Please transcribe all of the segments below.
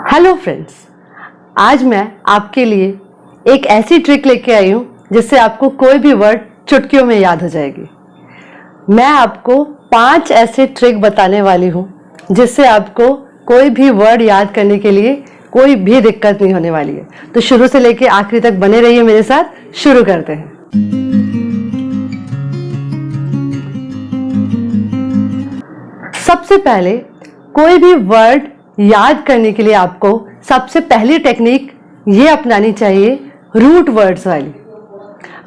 Hello friends, आज मैं आपके लिए एक ऐसी ट्रिक लेके आई हूँ जिससे आपको कोई भी वर्ड चुटकियों में याद हो जाएगी। मैं आपको 5 ऐसे ट्रिक बताने वाली हूँ जिससे आपको कोई भी वर्ड याद करने के लिए कोई भी दिक्कत नहीं होने वाली है। तो शुरू से लेके आखिरी तक बने रहिए मेरे साथ। शुरू करते हैं। सबसे पहले कोई भी वर्ड याद करने के लिए आपको सबसे पहली टेक्निक ये अपनानी चाहिए, रूट वर्ड्स वाली।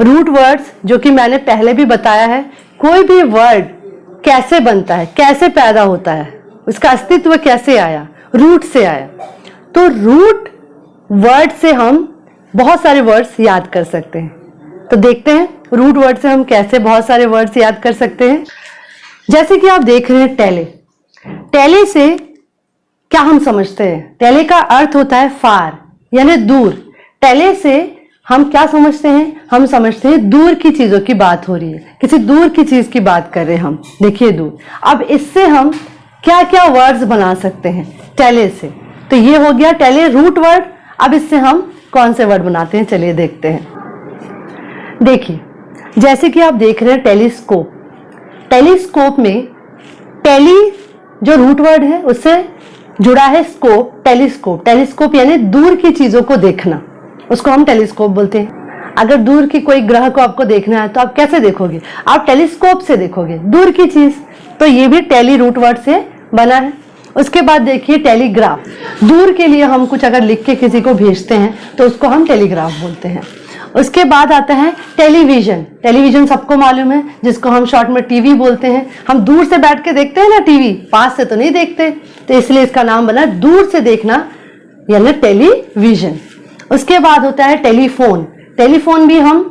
रूट वर्ड्स जो कि मैंने पहले भी बताया है, कोई भी वर्ड कैसे बनता है, कैसे पैदा होता है, उसका अस्तित्व कैसे आया, रूट से आया। तो रूट वर्ड से हम बहुत सारे वर्ड्स याद कर सकते हैं। तो देखते हैं रूट वर्ड से हम कैसे बहुत सारे वर्ड्स याद कर सकते हैं। जैसे कि आप देख रहे हैं टेले। टेले से क्या हम समझते हैं? टेले का अर्थ होता है फार, यानी दूर। टेले से हम क्या समझते हैं? हम समझते हैं दूर की चीजों की बात हो रही है, किसी दूर की चीज की बात कर रहे हैं हम। देखिए दूर। अब इससे हम क्या क्या वर्ड्स बना सकते हैं टेले से? तो ये हो गया टेले रूट वर्ड। अब इससे हम कौन से वर्ड बनाते हैं, चलिए देखते हैं। देखिए, जैसे कि आप देख रहे हैं टेलीस्कोप। टेलीस्कोप में टेली जो रूट वर्ड है उससे जुड़ा है स्कोप, टेलीस्कोप। टेलीस्कोप यानी दूर की चीजों को देखना, उसको हम टेलीस्कोप बोलते हैं। अगर दूर की कोई ग्रह को आपको देखना है तो आप कैसे देखोगे? आप टेलीस्कोप से देखोगे दूर की चीज। तो ये भी टेली रूट वर्ड से बना है। उसके बाद देखिए टेलीग्राफ। दूर के लिए हम कुछ अगर लिख के किसी को भेजते हैं तो उसको हम टेलीग्राफ बोलते हैं। उसके बाद आता है टेलीविजन। टेलीविजन सबको मालूम है, जिसको हम शॉर्ट में टीवी बोलते हैं। हम दूर से बैठ के देखते हैं ना टीवी, पास से तो नहीं देखते, तो इसलिए इसका नाम बना दूर से देखना, यानी टेलीविजन। उसके बाद होता है टेलीफोन। टेलीफोन भी हम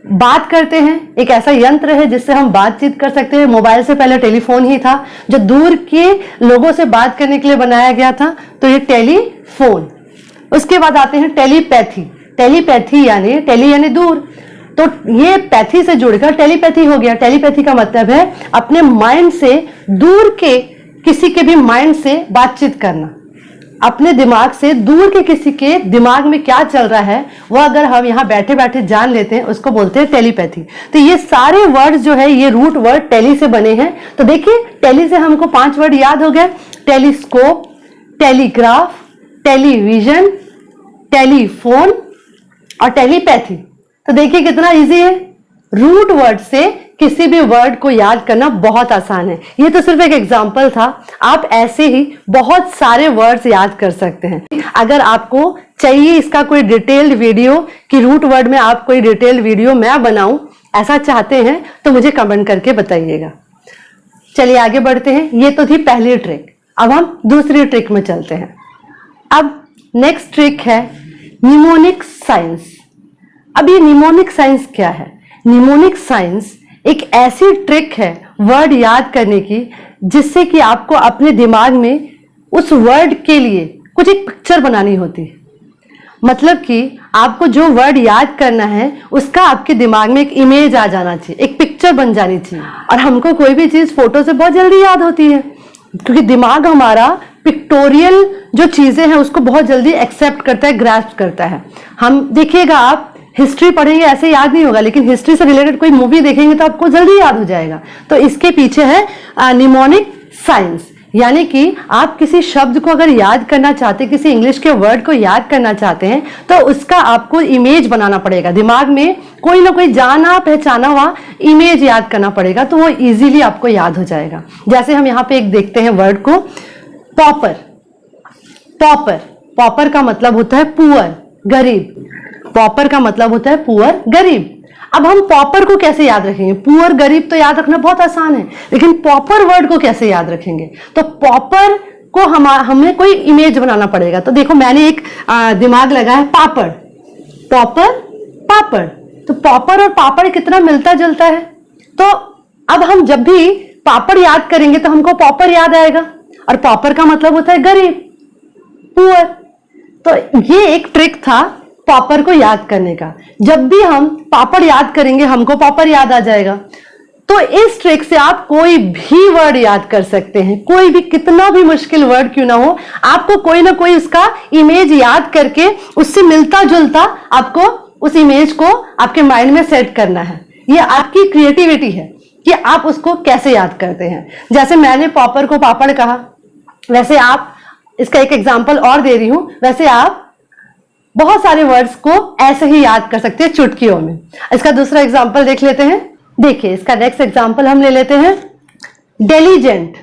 बात करते हैं, एक ऐसा यंत्र है जिससे हम बातचीत कर सकते हैं। मोबाइल से पहले टेलीफोन ही था जो दूर के लोगों से बात करने के लिए बनाया गया था, तो ये टेलीफोन। उसके बाद आते हैं टेलीपैथी। टेलीपैथी यानी टेली यानी दूर, तो ये पैथी से जुड़कर टेलीपैथी हो गया। टेलीपैथी का मतलब है अपने माइंड से दूर के किसी के भी माइंड से बातचीत करना। अपने दिमाग से दूर के किसी के दिमाग में क्या चल रहा है वह अगर हम यहाँ बैठे बैठे जान लेते हैं, उसको बोलते हैं टेलीपैथी। तो ये सारे वर्ड्स जो है ये रूट वर्ड टेली से बने हैं। तो देखिए टेली से हमको 5 वर्ड याद हो गए, टेलीस्कोप, टेलीग्राफ, टेलीविजन, टेलीफोन और टेलीपैथी। तो देखिए कितना इजी है। रूट वर्ड से किसी भी वर्ड को याद करना बहुत आसान है। ये तो सिर्फ एक एग्जांपल था, आप ऐसे ही बहुत सारे वर्ड्स याद कर सकते हैं। अगर आपको चाहिए इसका कोई डिटेल्ड वीडियो कि रूट वर्ड में आप कोई डिटेल्ड वीडियो मैं बनाऊं, ऐसा चाहते हैं तो मुझे कमेंट करके बताइएगा। चलिए आगे बढ़ते हैं। ये तो थी पहली ट्रिक। अब हम दूसरी ट्रिक में चलते हैं। अब नेक्स्ट ट्रिक है निमोनिक साइंस। अब ये निमोनिक साइंस क्या है? निमोनिक साइंस एक ऐसी ट्रिक है वर्ड याद करने की जिससे कि आपको अपने दिमाग में उस वर्ड के लिए कुछ एक पिक्चर बनानी होती है। मतलब कि आपको जो वर्ड याद करना है उसका आपके दिमाग में एक इमेज आ जाना चाहिए, एक पिक्चर बन जानी चाहिए। और हमको कोई भी चीज फोटो से बहुत जल्दी याद होती है, क्योंकि दिमाग हमारा पिक्टोरियल जो चीजें हैं उसको बहुत जल्दी एक्सेप्ट करता है, ग्रास्प करता है। हम देखिएगा, आप हिस्ट्री पढ़ेंगे ऐसे याद नहीं होगा, लेकिन हिस्ट्री से रिलेटेड कोई मूवी देखेंगे तो आपको जल्दी याद हो जाएगा। तो इसके पीछे है निमोनिक साइंस, यानी कि आप किसी शब्द को अगर याद करना चाहते, किसी इंग्लिश के वर्ड को याद करना चाहते हैं, तो उसका आपको इमेज बनाना पड़ेगा। दिमाग में कोई ना कोई जाना पहचाना हुआ इमेज याद करना पड़ेगा, तो वो इजीली आपको याद हो जाएगा। जैसे हम यहाँ पे एक देखते हैं वर्ड को, पॉपर। पॉपर, पॉपर का मतलब होता है पुअर, गरीब। पॉपर का मतलब होता है पुअर, गरीब। अब हम पॉपर को कैसे याद रखेंगे? पुअर, गरीब तो याद रखना बहुत आसान है, लेकिन पॉपर वर्ड को कैसे याद रखेंगे? तो पॉपर को हमें कोई इमेज बनाना पड़ेगा। तो देखो मैंने एक दिमाग लगा है, पापड़, पॉपर, पापड़। तो पॉपर और पापड़ कितना मिलता जुलता है। तो अब हम जब भी पापड़ याद करेंगे तो हमको पॉपर याद आएगा, और पॉपर का मतलब होता है गरीब, पुअर। तो ये एक ट्रिक था पॉपर को याद करने का। जब भी हम पापड़ याद करेंगे हमको पॉपर याद आ जाएगा। तो इस ट्रिक से आप कोई भी वर्ड याद कर सकते हैं, कोई भी, कितना भी मुश्किल वर्ड क्यों ना हो, आपको कोई ना कोई उसका इमेज याद करके उससे मिलता जुलता आपको उस इमेज को आपके माइंड में सेट करना है। ये आपकी क्रिएटिविटी है कि आप उसको कैसे याद करते हैं। जैसे मैंने पॉपर को पापड़ कहा, वैसे आप, इसका एक एग्जाम्पल और दे रही हूं, वैसे आप बहुत सारे वर्ड्स को ऐसे ही याद कर सकते हैं चुटकियों में। इसका दूसरा एग्जाम्पल देख लेते हैं। देखिए, इसका नेक्स्ट एग्जाम्पल हम ले लेते हैं, डेलीजेंट।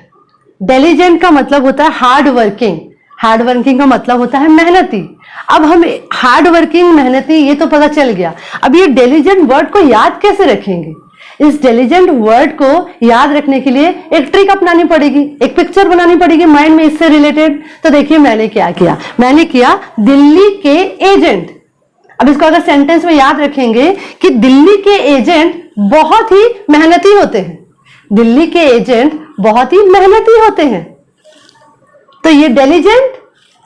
डेलीजेंट का मतलब होता है हार्ड वर्किंग। हार्ड वर्किंग का मतलब होता है मेहनती। अब हम हार्ड वर्किंग, मेहनती, ये तो पता चल गया। अब ये डेलीजेंट वर्ड को याद कैसे रखेंगे? इस डेलीजेंट वर्ड को याद रखने के लिए एक ट्रिक अपनानी पड़ेगी, एक पिक्चर बनानी पड़ेगी माइंड में इससे रिलेटेड। तो देखिए मैंने क्या किया, मैंने किया दिल्ली के एजेंट। अब इसको अगर सेंटेंस में याद रखेंगे कि दिल्ली के एजेंट बहुत ही मेहनती होते हैं, दिल्ली के एजेंट बहुत ही मेहनती होते हैं। तो ये डेलीजेंट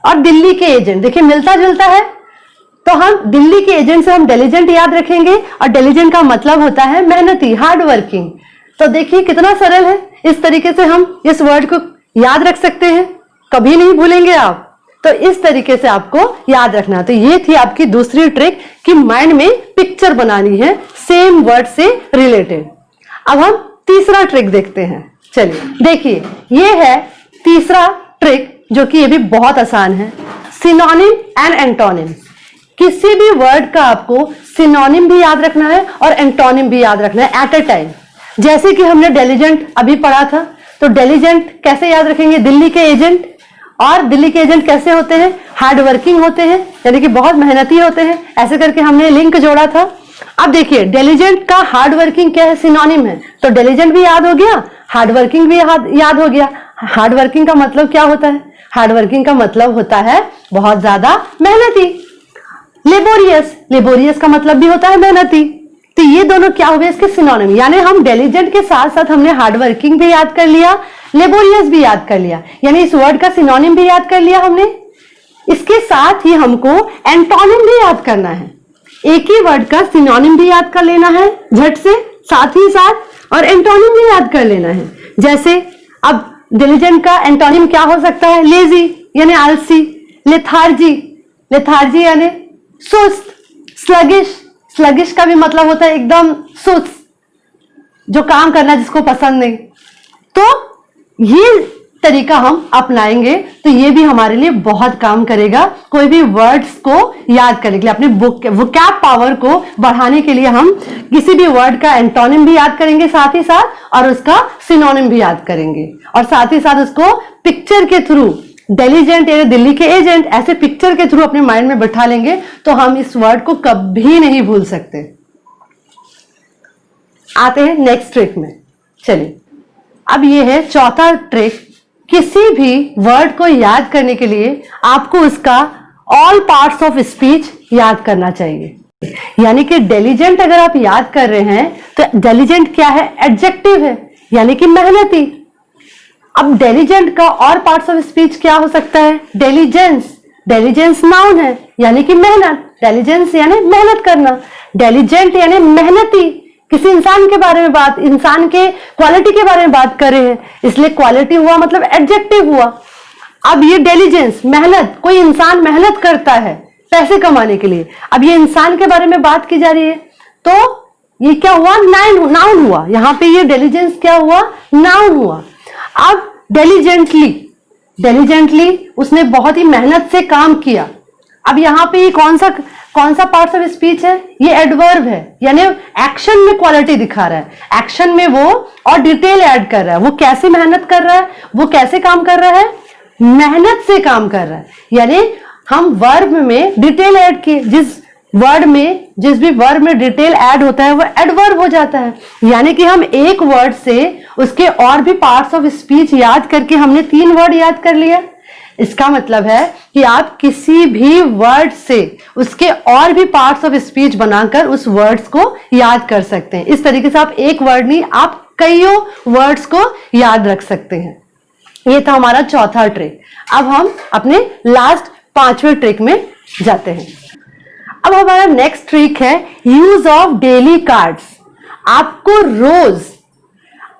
और दिल्ली के एजेंट, देखिए मिलता जुलता है। तो हम दिल्ली के एजेंट से हम डेलीजेंट याद रखेंगे, और डेलीजेंट का मतलब होता है मेहनती, हार्ड वर्किंग। तो देखिए कितना सरल है, इस तरीके से हम इस वर्ड को याद रख सकते हैं, कभी नहीं भूलेंगे आप। तो इस तरीके से आपको याद रखना। तो ये थी आपकी दूसरी ट्रिक कि माइंड में पिक्चर बनानी है सेम वर्ड से रिलेटेड। अब हम तीसरा ट्रिक देखते हैं। चलिए देखिए, ये है तीसरा ट्रिक, जो कि ये भी बहुत आसान है, सिनोनिम एंड एंटोनिम। किसी भी वर्ड का आपको सिनोनिम भी याद रखना है और एंटोनिम भी याद रखना है एट अ टाइम। जैसे कि हमने डेलीजेंट अभी पढ़ा था, तो डेलीजेंट कैसे याद रखेंगे? दिल्ली के एजेंट। और दिल्ली के एजेंट कैसे होते हैं? हार्ड वर्किंग होते हैं, यानी कि बहुत मेहनती होते हैं। ऐसे करके हमने लिंक जोड़ा था। अब देखिए, डेलीजेंट का हार्ड वर्किंग क्या है? सिनोनिम है। तो डेलीजेंट भी याद हो गया, हार्ड वर्किंग भी याद हो गया। हार्ड वर्किंग का मतलब क्या होता है? हार्ड वर्किंग का मतलब होता है बहुत ज्यादा मेहनती। लेबोरियस, लेबोरियस का मतलब भी होता है मेहनती। तो ये दोनों क्या हुए? इसके सिनोनिम। यानी हम डेलीजेंट के साथ साथ हमने हार्ड वर्किंग भी याद कर लिया, लेबोरियस भी याद कर लिया, यानी इस वर्ड का सिनोनिम भी याद कर लिया हमने। इसके साथ ही हमको एंटोनिम भी याद करना है। एक ही वर्ड का सिनोनिम भी याद कर लेना है झट से, साथ ही साथ, और एंटोनिम भी याद कर लेना है। जैसे अब डिलीजेंट का एंटोनिम क्या हो सकता है? लेजी यानी आलसी, लेथार्जी, लेथार्जी यानी सुस्त, स्लगिश, स्लगिश का भी मतलब होता है एकदम सुस्त, जो काम करना जिसको पसंद नहीं। तो ये तरीका हम अपनाएंगे तो ये भी हमारे लिए बहुत काम करेगा। कोई भी वर्ड्स को याद करने के लिए, अपने वोकैब पावर को बढ़ाने के लिए हम किसी भी वर्ड का एंटोनिम भी याद करेंगे साथ ही साथ, और उसका सिनोनिम भी याद करेंगे, और साथ ही साथ उसको पिक्चर के थ्रू, डेलीजेंट यानी दिल्ली के एजेंट, ऐसे पिक्चर के थ्रू अपने माइंड में बैठा लेंगे तो हम इस वर्ड को कभी नहीं भूल सकते। आते हैं नेक्स्ट ट्रिक में। चलिए, अब ये है चौथा ट्रिक। किसी भी वर्ड को याद करने के लिए आपको उसका ऑल पार्ट्स ऑफ स्पीच याद करना चाहिए। यानी कि डेलीजेंट अगर आप याद कर रहे हैं तो डेलीजेंट क्या है? एडजेक्टिव है, यानी कि मेहनती। अब डेलीजेंट का और पार्ट्स ऑफ स्पीच क्या हो सकता है? डेलीजेंस, डेलीजेंस नाउन है, यानी कि मेहनत। डेलीजेंस यानी मेहनत करना, डेलीजेंट यानी मेहनती। किसी इंसान के बारे में बात, इंसान के क्वालिटी के बारे में बात कर रहे हैं, इसलिए क्वालिटी हुआ मतलब एडजेक्टिव हुआ। अब ये डेलीजेंस, मेहनत, कोई इंसान मेहनत करता है पैसे कमाने के लिए। अब ये इंसान के बारे में बात की जा रही है, तो ये क्या हुआ? नाउन हुआ। यहां पे ये डेलीजेंस क्या हुआ? नाउन हुआ। अब डेलीजेंटली, डेलीजेंटली उसने बहुत ही मेहनत से काम किया। अब यहां पे ये कौन सा पार्ट्स ऑफ स्पीच है? ये एडवर्ब है, यानी एक्शन में क्वालिटी दिखा रहा है। एक्शन में वो और डिटेल ऐड कर रहा है। वो कैसे मेहनत कर रहा है, वो कैसे काम कर रहा है? मेहनत से काम कर रहा है। यानी हम वर्ब में डिटेल ऐड किए, जिस भी वर्ब में डिटेल ऐड होता है वो एडवर्ब हो जाता है। यानी कि हम एक वर्ड से उसके और भी पार्ट्स ऑफ स्पीच याद करके हमने 3 वर्ड याद कर लिया। इसका मतलब है कि आप किसी भी वर्ड से उसके और भी पार्ट्स ऑफ स्पीच बनाकर उस वर्ड्स को याद कर सकते हैं। इस तरीके से आप एक वर्ड नहीं, आप कईयों वर्ड्स को याद रख सकते हैं। ये था हमारा चौथा ट्रिक। अब हम अपने लास्ट 5वें ट्रिक में जाते हैं। अब हमारा नेक्स्ट ट्रिक है यूज ऑफ डेली कार्ड्स। आपको रोज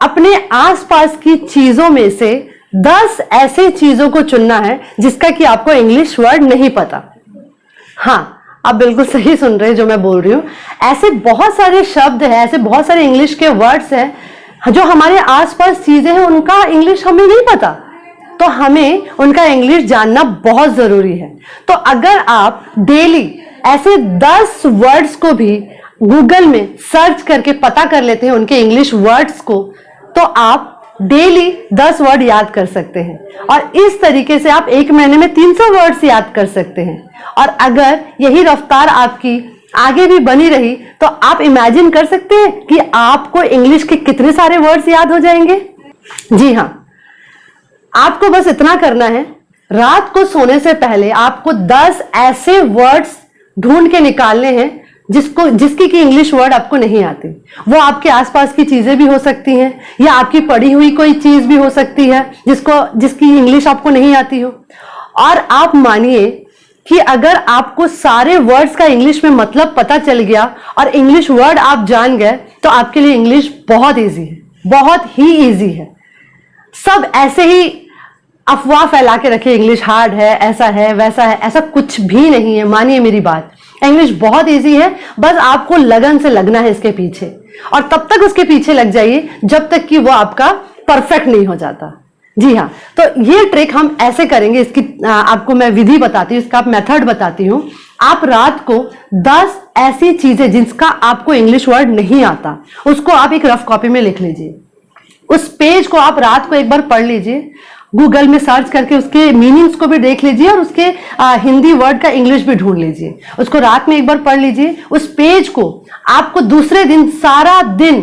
अपने आसपास की चीजों में से 10 ऐसे चीजों को चुनना है जिसका कि आपको इंग्लिश वर्ड नहीं पता। हाँ, आप बिल्कुल सही सुन रहे हैं जो मैं बोल रही हूं। ऐसे बहुत सारे शब्द हैं, ऐसे बहुत सारे इंग्लिश के वर्ड्स हैं जो हमारे आसपास चीजें हैं, उनका इंग्लिश हमें नहीं पता, तो हमें उनका इंग्लिश जानना बहुत जरूरी है। तो अगर आप डेली ऐसे 10 वर्ड्स को भी गूगल में सर्च करके पता कर लेते हैं उनके इंग्लिश वर्ड्स को, तो आप डेली 10 वर्ड याद कर सकते हैं और इस तरीके से आप एक महीने में 300 वर्ड्स याद कर सकते हैं। और अगर यही रफ्तार आपकी आगे भी बनी रही तो आप इमेजिन कर सकते हैं कि आपको इंग्लिश के कितने सारे वर्ड्स याद हो जाएंगे। जी हाँ, आपको बस इतना करना है, रात को सोने से पहले आपको 10 ऐसे वर्ड्स ढूंढ के निकालने हैं जिसकी की इंग्लिश वर्ड आपको नहीं आती। वो आपके आसपास की चीजें भी हो सकती हैं या आपकी पढ़ी हुई कोई चीज भी हो सकती है जिसकी इंग्लिश आपको नहीं आती हो। और आप मानिए कि अगर आपको सारे वर्ड्स का इंग्लिश में मतलब पता चल गया और इंग्लिश वर्ड आप जान गए तो आपके लिए इंग्लिश बहुत इजी है, बहुत ही इजी है। सब ऐसे ही अफवाह फैला के रखे इंग्लिश हार्ड है, ऐसा है वैसा है, ऐसा कुछ भी नहीं है। मानिए मेरी बात, इंग्लिश बहुत इजी है, बस आपको लगन से लगना है इसके पीछे, और तब तक उसके पीछे लग जाइए जब तक कि वो आपका परफेक्ट नहीं हो जाता। जी हाँ, तो ये ट्रिक हम ऐसे करेंगे, इसकी आपको मैं विधि बताती हूँ, इसका आप मेथड बताती हूँ। आप रात को 10 ऐसी चीजें जिसका आपको इंग्लिश वर्ड नहीं आता, उसको आप एक रफ कॉपी में लिख लीजिए। उस पेज को आप रात को एक बार पढ़ लीजिए, गूगल में सर्च करके उसके मीनिंग्स को भी देख लीजिए और उसके हिंदी वर्ड का इंग्लिश भी ढूंढ लीजिए। उसको रात में एक बार पढ़ लीजिए। उस पेज को आपको दूसरे दिन सारा दिन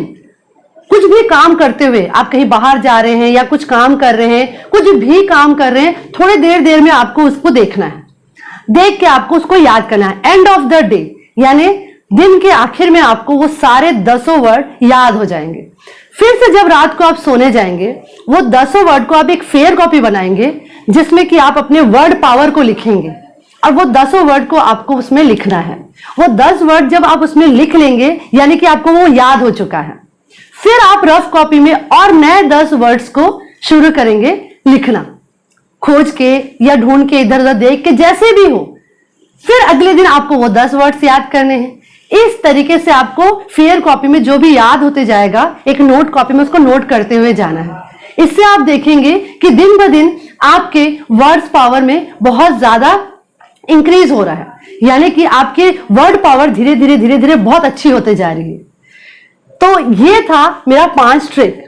कुछ भी काम करते हुए, आप कहीं बाहर जा रहे हैं या कुछ काम कर रहे हैं, कुछ भी काम कर रहे हैं, थोड़ी देर में आपको उसको देखना है। देख के आपको उसको याद करना है। एंड ऑफ द डे यानी दिन के आखिर में आपको वो सारे 10 वर्ड याद हो जाएंगे। फिर से जब रात को आप सोने जाएंगे, वो 10 वर्ड को आप एक फेयर कॉपी बनाएंगे जिसमें कि आप अपने वर्ड पावर को लिखेंगे और वो 10 वर्ड को आपको उसमें लिखना है। वो 10 वर्ड जब आप उसमें लिख लेंगे यानी कि आपको वो याद हो चुका है। फिर आप रफ कॉपी में और नए 10 वर्ड्स को शुरू करेंगे लिखना, खोज के या ढूंढ के, इधर उधर देख के, जैसे भी हो। फिर अगले दिन आपको वो 10 वर्ड्स याद करने हैं। इस तरीके से आपको फेयर कॉपी में जो भी याद होते जाएगा, एक नोट कॉपी में उसको नोट करते हुए जाना है। इससे आप देखेंगे कि दिन ब दिन आपके वर्ड्स पावर में बहुत ज्यादा इंक्रीज हो रहा है, यानी कि आपके वर्ड पावर धीरे धीरे बहुत अच्छी होते जा रही है। तो ये था मेरा 5 ट्रिक।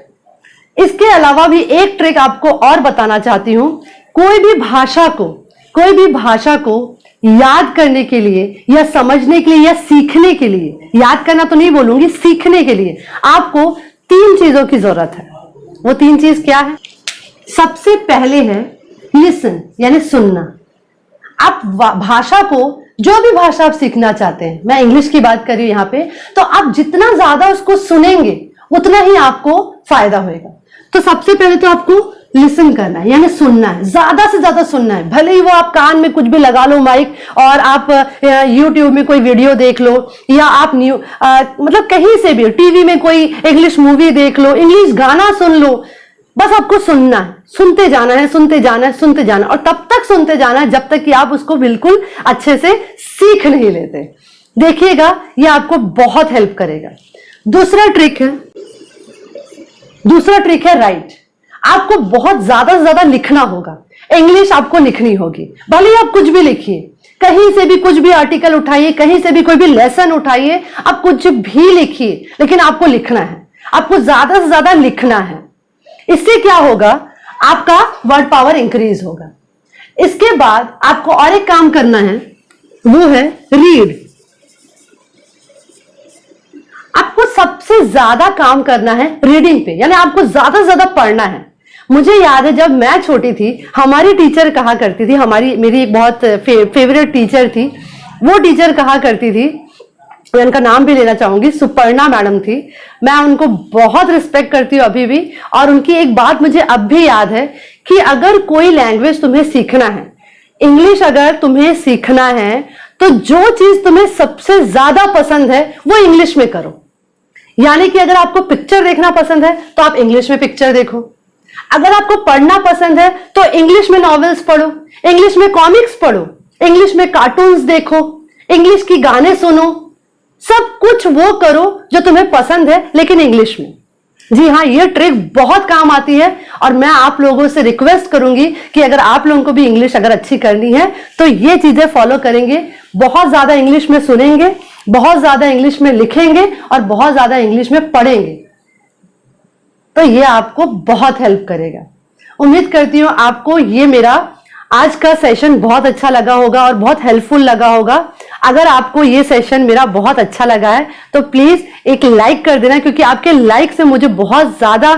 इसके अलावा भी एक ट्रिक आपको और बताना चाहती हूं। कोई भी भाषा को याद करने के लिए या समझने के लिए या सीखने के लिए, याद करना तो नहीं बोलूंगी, सीखने के लिए आपको 3 चीजों की जरूरत है। वो 3 चीज क्या है? सबसे पहले है लिसन, यानी सुनना। आप भाषा को, जो भी भाषा आप सीखना चाहते हैं, मैं इंग्लिश की बात कर रही हूं यहां पे, तो आप जितना ज्यादा उसको सुनेंगे उतना ही आपको फायदा होगा। तो सबसे पहले तो आपको लिसन करना है, यानी सुनना है, ज्यादा से ज्यादा सुनना है। भले ही वो आप कान में कुछ भी लगा लो माइक और आप यूट्यूब में कोई वीडियो देख लो या आप मतलब कहीं से भी टीवी में कोई इंग्लिश मूवी देख लो, इंग्लिश गाना सुन लो, बस आपको सुनना है, सुनते जाना है, सुनते जाना है, सुनते जाना है, और तब तक सुनते जाना है जब तक कि आप उसको बिल्कुल अच्छे से सीख नहीं लेते। देखिएगा ये आपको बहुत हेल्प करेगा। दूसरा ट्रिक है राइट। आपको बहुत ज्यादा से ज्यादा लिखना होगा, इंग्लिश आपको लिखनी होगी। भले ही आप कुछ भी लिखिए, कहीं से भी कुछ भी आर्टिकल उठाइए, कहीं से भी कोई भी लेसन उठाइए, आप कुछ भी लिखिए, लेकिन आपको लिखना है, आपको ज्यादा से ज्यादा लिखना है। इससे क्या होगा? आपका वर्ड पावर इंक्रीज होगा। इसके बाद आपको और एक काम करना है, वो है रीड। आपको सबसे ज्यादा काम करना है रीडिंग पे, यानी आपको ज्यादा से ज्यादा पढ़ना है। मुझे याद है जब मैं छोटी थी, हमारी टीचर कहा करती थी, मेरी एक बहुत फेवरेट टीचर थी, वो टीचर कहा करती थी, मैं उनका नाम भी लेना चाहूंगी, सुपर्णा मैडम थी। मैं उनको बहुत रिस्पेक्ट करती हूँ अभी भी, और उनकी एक बात मुझे अब भी याद है कि अगर कोई लैंग्वेज तुम्हें सीखना है, इंग्लिश अगर तुम्हें सीखना है, तो जो चीज तुम्हें सबसे ज्यादा पसंद है वो इंग्लिश में करो। यानी कि अगर आपको पिक्चर देखना पसंद है तो आप इंग्लिश में पिक्चर देखो, अगर आपको पढ़ना पसंद है तो इंग्लिश में नॉवेल्स पढ़ो, इंग्लिश में कॉमिक्स पढ़ो, इंग्लिश में कार्टून्स देखो, इंग्लिश की गाने सुनो, सब कुछ वो करो जो तुम्हें पसंद है लेकिन इंग्लिश में। जी हाँ, ये ट्रिक बहुत काम आती है और मैं आप लोगों से रिक्वेस्ट करूंगी कि अगर आप लोगों को भी इंग्लिश अगर अच्छी करनी है तो ये चीजें फॉलो करेंगे, बहुत ज्यादा इंग्लिश में सुनेंगे, बहुत ज्यादा इंग्लिश में लिखेंगे और बहुत ज्यादा इंग्लिश में पढ़ेंगे, तो ये आपको बहुत हेल्प करेगा। उम्मीद करती हूं आपको ये मेरा आज का सेशन बहुत अच्छा लगा होगा और बहुत हेल्पफुल लगा होगा। अगर आपको ये सेशन मेरा बहुत अच्छा लगा है तो प्लीज एक लाइक कर देना, क्योंकि आपके लाइक से मुझे बहुत ज्यादा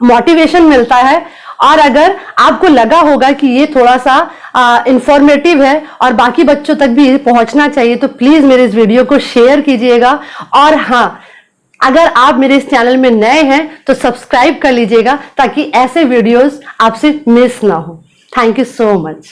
मोटिवेशन मिलता है। और अगर आपको लगा होगा कि ये थोड़ा सा इंफॉर्मेटिव है और बाकी बच्चों तक भी पहुंचना चाहिए तो प्लीज मेरे इस वीडियो को शेयर कीजिएगा। और हाँ, अगर आप मेरे इस चैनल में नए हैं तो सब्सक्राइब कर लीजिएगा ताकि ऐसे वीडियोस आपसे मिस ना हो। Thank you so much.